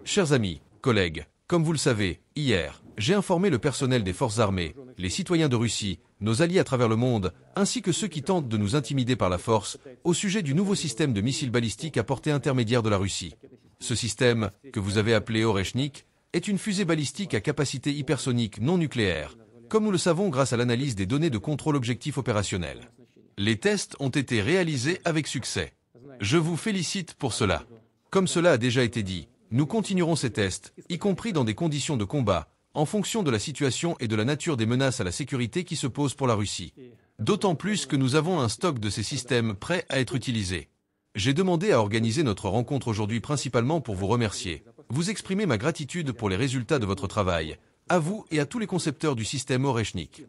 Chers amis, collègues, comme vous le savez, hier, j'ai informé le personnel des forces armées, les citoyens de Russie, nos alliés à travers le monde, ainsi que ceux qui tentent de nous intimider par la force, au sujet du nouveau système de missiles balistiques à portée intermédiaire de la Russie. Ce système, que vous avez appelé Oreshnik, est une fusée balistique à capacité hypersonique non nucléaire, comme nous le savons grâce à l'analyse des données de contrôle objectif opérationnel. Les tests ont été réalisés avec succès. Je vous félicite pour cela. Comme cela a déjà été dit, nous continuerons ces tests, y compris dans des conditions de combat, en fonction de la situation et de la nature des menaces à la sécurité qui se posent pour la Russie. D'autant plus que nous avons un stock de ces systèmes prêts à être utilisés. J'ai demandé à organiser notre rencontre aujourd'hui principalement pour vous remercier, vous exprimer ma gratitude pour les résultats de votre travail, à vous et à tous les concepteurs du système Oreshnik.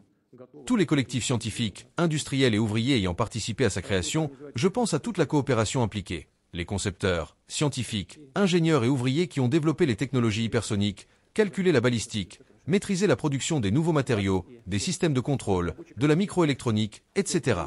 Tous les collectifs scientifiques, industriels et ouvriers ayant participé à sa création, je pense à toute la coopération impliquée. Les concepteurs, scientifiques, ingénieurs et ouvriers qui ont développé les technologies hypersoniques, calculé la balistique, maîtrisé la production des nouveaux matériaux, des systèmes de contrôle, de la microélectronique, etc.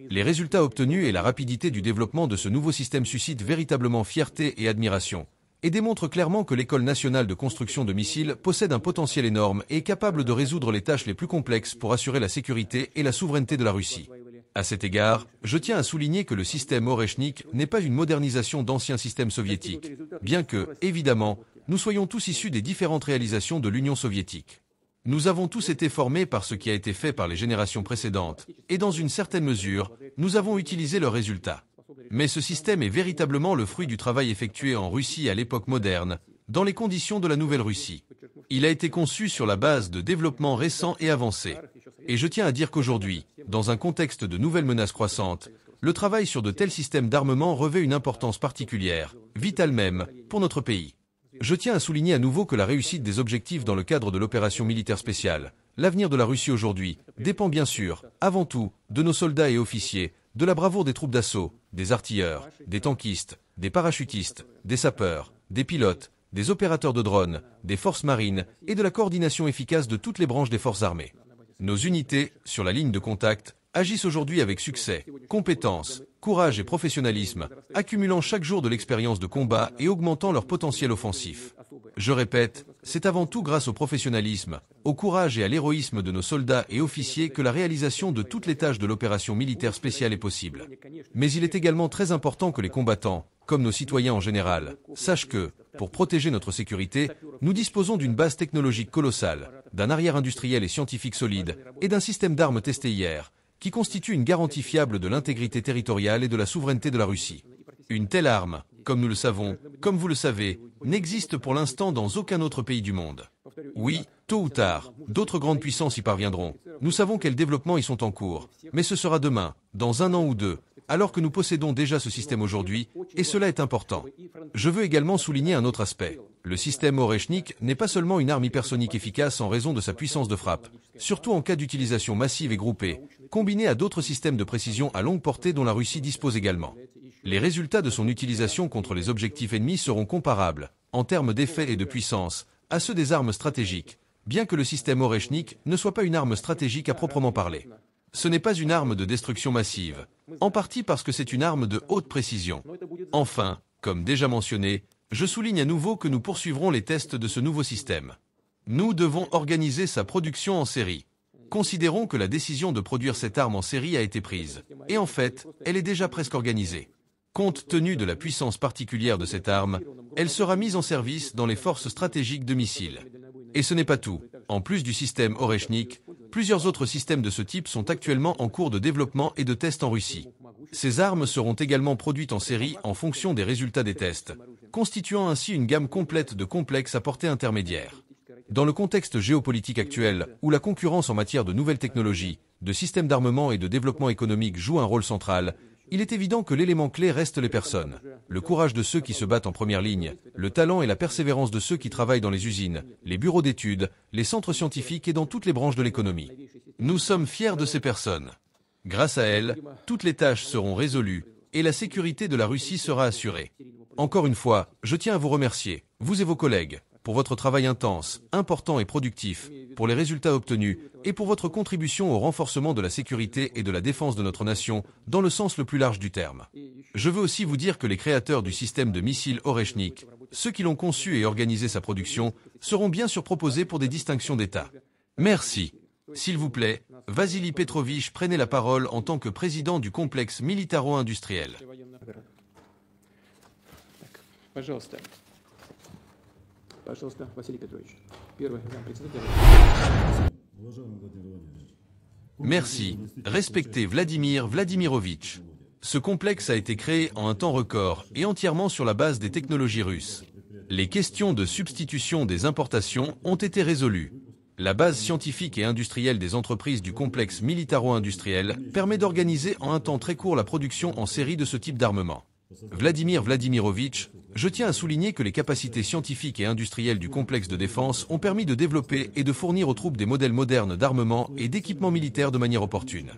Les résultats obtenus et la rapidité du développement de ce nouveau système suscitent véritablement fierté et admiration, et démontrent clairement que l'École nationale de construction de missiles possède un potentiel énorme et est capable de résoudre les tâches les plus complexes pour assurer la sécurité et la souveraineté de la Russie. À cet égard, je tiens à souligner que le système Oreshnik n'est pas une modernisation d'anciens systèmes soviétiques, bien que, évidemment, nous soyons tous issus des différentes réalisations de l'Union soviétique. Nous avons tous été formés par ce qui a été fait par les générations précédentes, et dans une certaine mesure, nous avons utilisé leurs résultats. Mais ce système est véritablement le fruit du travail effectué en Russie à l'époque moderne, dans les conditions de la Nouvelle Russie. Il a été conçu sur la base de développements récents et avancés. Et je tiens à dire qu'aujourd'hui, dans un contexte de nouvelles menaces croissantes, le travail sur de tels systèmes d'armement revêt une importance particulière, vitale même, pour notre pays. Je tiens à souligner à nouveau que la réussite des objectifs dans le cadre de l'opération militaire spéciale, l'avenir de la Russie aujourd'hui, dépend bien sûr, avant tout, de nos soldats et officiers, de la bravoure des troupes d'assaut, des artilleurs, des tankistes, des parachutistes, des sapeurs, des pilotes, des opérateurs de drones, des forces marines et de la coordination efficace de toutes les branches des forces armées. Nos unités, sur la ligne de contact, agissent aujourd'hui avec succès, compétence, courage et professionnalisme, accumulant chaque jour de l'expérience de combat et augmentant leur potentiel offensif. Je répète, c'est avant tout grâce au professionnalisme, au courage et à l'héroïsme de nos soldats et officiers que la réalisation de toutes les tâches de l'opération militaire spéciale est possible. Mais il est également très important que les combattants, comme nos citoyens en général, sachent que, pour protéger notre sécurité, nous disposons d'une base technologique colossale, d'un arrière industriel et scientifique solide, et d'un système d'armes testé hier, qui constitue une garantie fiable de l'intégrité territoriale et de la souveraineté de la Russie. Une telle arme, comme nous le savons, comme vous le savez, n'existe pour l'instant dans aucun autre pays du monde. Oui, tôt ou tard, d'autres grandes puissances y parviendront. Nous savons quels développements y sont en cours, mais ce sera demain, dans 1 an ou 2, alors que nous possédons déjà ce système aujourd'hui, et cela est important. Je veux également souligner un autre aspect. Le système Oreshnik n'est pas seulement une arme hypersonique efficace en raison de sa puissance de frappe, surtout en cas d'utilisation massive et groupée, combinée à d'autres systèmes de précision à longue portée dont la Russie dispose également. Les résultats de son utilisation contre les objectifs ennemis seront comparables, en termes d'effet et de puissance, à ceux des armes stratégiques, bien que le système Oreshnik ne soit pas une arme stratégique à proprement parler. Ce n'est pas une arme de destruction massive, en partie parce que c'est une arme de haute précision. Enfin, comme déjà mentionné, je souligne à nouveau que nous poursuivrons les tests de ce nouveau système. Nous devons organiser sa production en série. Considérons que la décision de produire cette arme en série a été prise, et en fait, elle est déjà presque organisée. Compte tenu de la puissance particulière de cette arme, elle sera mise en service dans les forces stratégiques de missiles. Et ce n'est pas tout. En plus du système Oreshnik, plusieurs autres systèmes de ce type sont actuellement en cours de développement et de tests en Russie. Ces armes seront également produites en série en fonction des résultats des tests, constituant ainsi une gamme complète de complexes à portée intermédiaire. Dans le contexte géopolitique actuel, où la concurrence en matière de nouvelles technologies, de systèmes d'armement et de développement économique joue un rôle central, il est évident que l'élément clé reste les personnes. Le courage de ceux qui se battent en première ligne, le talent et la persévérance de ceux qui travaillent dans les usines, les bureaux d'études, les centres scientifiques et dans toutes les branches de l'économie. Nous sommes fiers de ces personnes. Grâce à elles, toutes les tâches seront résolues et la sécurité de la Russie sera assurée. Encore une fois, je tiens à vous remercier, vous et vos collègues, pour votre travail intense, important et productif, pour les résultats obtenus et pour votre contribution au renforcement de la sécurité et de la défense de notre nation dans le sens le plus large du terme. Je veux aussi vous dire que les créateurs du système de missiles Oreshnik, ceux qui l'ont conçu et organisé sa production, seront bien sûr proposés pour des distinctions d'État. Merci. S'il vous plaît, Vassili Petrovitch, prenez la parole en tant que président du complexe militaro-industriel. Merci. Respecté Vladimir Vladimirovitch. Ce complexe a été créé en un temps record et entièrement sur la base des technologies russes. Les questions de substitution des importations ont été résolues. La base scientifique et industrielle des entreprises du complexe militaro-industriel permet d'organiser en un temps très court la production en série de ce type d'armement. Vladimir Vladimirovitch, je tiens à souligner que les capacités scientifiques et industrielles du complexe de défense ont permis de développer et de fournir aux troupes des modèles modernes d'armement et d'équipements militaires de manière opportune.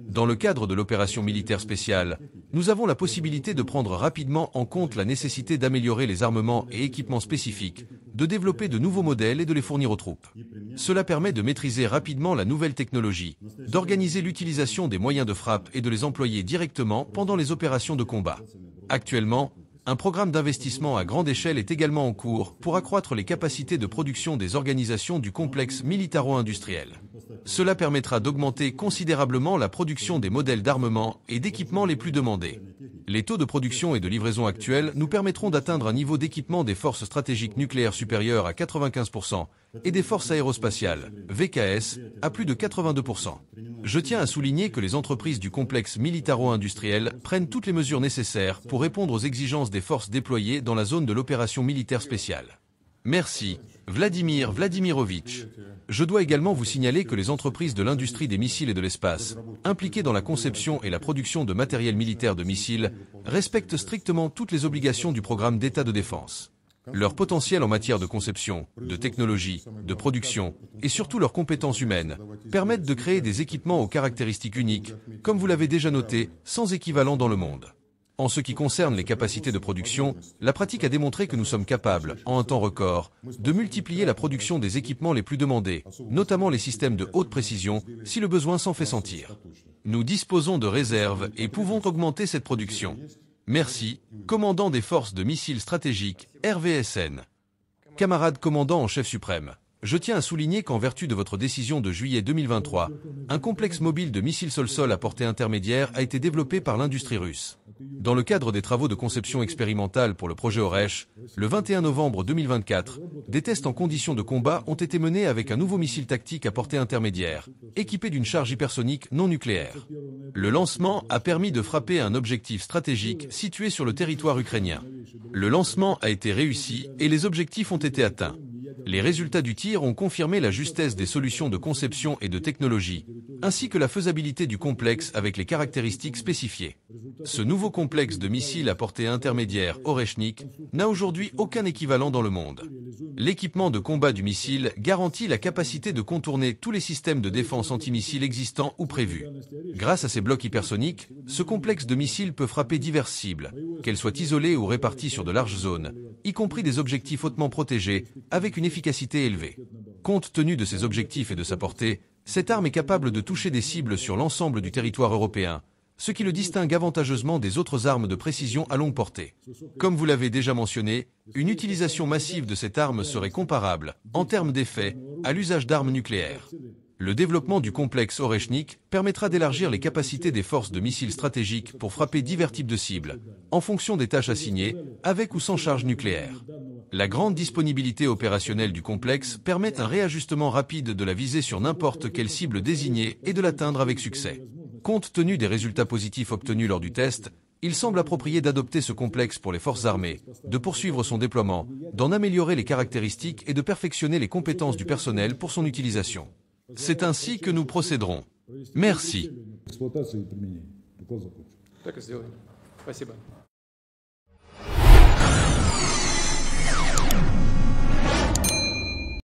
Dans le cadre de l'opération militaire spéciale, nous avons la possibilité de prendre rapidement en compte la nécessité d'améliorer les armements et équipements spécifiques, de développer de nouveaux modèles et de les fournir aux troupes. Cela permet de maîtriser rapidement la nouvelle technologie, d'organiser l'utilisation des moyens de frappe et de les employer directement pendant les opérations de combat. Actuellement, un programme d'investissement à grande échelle est également en cours pour accroître les capacités de production des organisations du complexe militaro-industriel. Cela permettra d'augmenter considérablement la production des modèles d'armement et d'équipements les plus demandés. Les taux de production et de livraison actuels nous permettront d'atteindre un niveau d'équipement des forces stratégiques nucléaires supérieur à 95% et des forces aérospatiales, VKS, à plus de 82%. Je tiens à souligner que les entreprises du complexe militaro-industriel prennent toutes les mesures nécessaires pour répondre aux exigences des forces déployées dans la zone de l'opération militaire spéciale. Merci, Vladimir Vladimirovitch. Je dois également vous signaler que les entreprises de l'industrie des missiles et de l'espace, impliquées dans la conception et la production de matériel militaire de missiles, respectent strictement toutes les obligations du programme d'État de défense. Leur potentiel en matière de conception, de technologie, de production et surtout leurs compétences humaines permettent de créer des équipements aux caractéristiques uniques, comme vous l'avez déjà noté, sans équivalent dans le monde. En ce qui concerne les capacités de production, la pratique a démontré que nous sommes capables, en un temps record, de multiplier la production des équipements les plus demandés, notamment les systèmes de haute précision, si le besoin s'en fait sentir. Nous disposons de réserves et pouvons augmenter cette production. Merci, commandant des forces de missiles stratégiques, RVSN. Camarade commandant en chef suprême, je tiens à souligner qu'en vertu de votre décision de juillet 2023, un complexe mobile de missiles sol-sol à portée intermédiaire a été développé par l'industrie russe. Dans le cadre des travaux de conception expérimentale pour le projet Oresh, le 21 novembre 2024, des tests en conditions de combat ont été menés avec un nouveau missile tactique à portée intermédiaire, équipé d'une charge hypersonique non nucléaire. Le lancement a permis de frapper un objectif stratégique situé sur le territoire ukrainien. Le lancement a été réussi et les objectifs ont été atteints. Les résultats du tir ont confirmé la justesse des solutions de conception et de technologie, ainsi que la faisabilité du complexe avec les caractéristiques spécifiées. Ce nouveau complexe de missiles à portée intermédiaire Oreshnik n'a aujourd'hui aucun équivalent dans le monde. L'équipement de combat du missile garantit la capacité de contourner tous les systèmes de défense antimissiles existants ou prévus. Grâce à ces blocs hypersoniques, ce complexe de missiles peut frapper diverses cibles, qu'elles soient isolées ou réparties sur de larges zones, y compris des objectifs hautement protégés, avec une efficacité élevée. Compte tenu de ses objectifs et de sa portée, cette arme est capable de toucher des cibles sur l'ensemble du territoire européen, ce qui le distingue avantageusement des autres armes de précision à longue portée. Comme vous l'avez déjà mentionné, une utilisation massive de cette arme serait comparable, en termes d'effet, à l'usage d'armes nucléaires. Le développement du complexe Oreshnik permettra d'élargir les capacités des forces de missiles stratégiques pour frapper divers types de cibles, en fonction des tâches assignées, avec ou sans charge nucléaire. La grande disponibilité opérationnelle du complexe permet un réajustement rapide de la visée sur n'importe quelle cible désignée et de l'atteindre avec succès. Compte tenu des résultats positifs obtenus lors du test, il semble approprié d'adopter ce complexe pour les forces armées, de poursuivre son déploiement, d'en améliorer les caractéristiques et de perfectionner les compétences du personnel pour son utilisation. C'est ainsi que nous procéderons. Merci. Так и сделаем. Спасибо.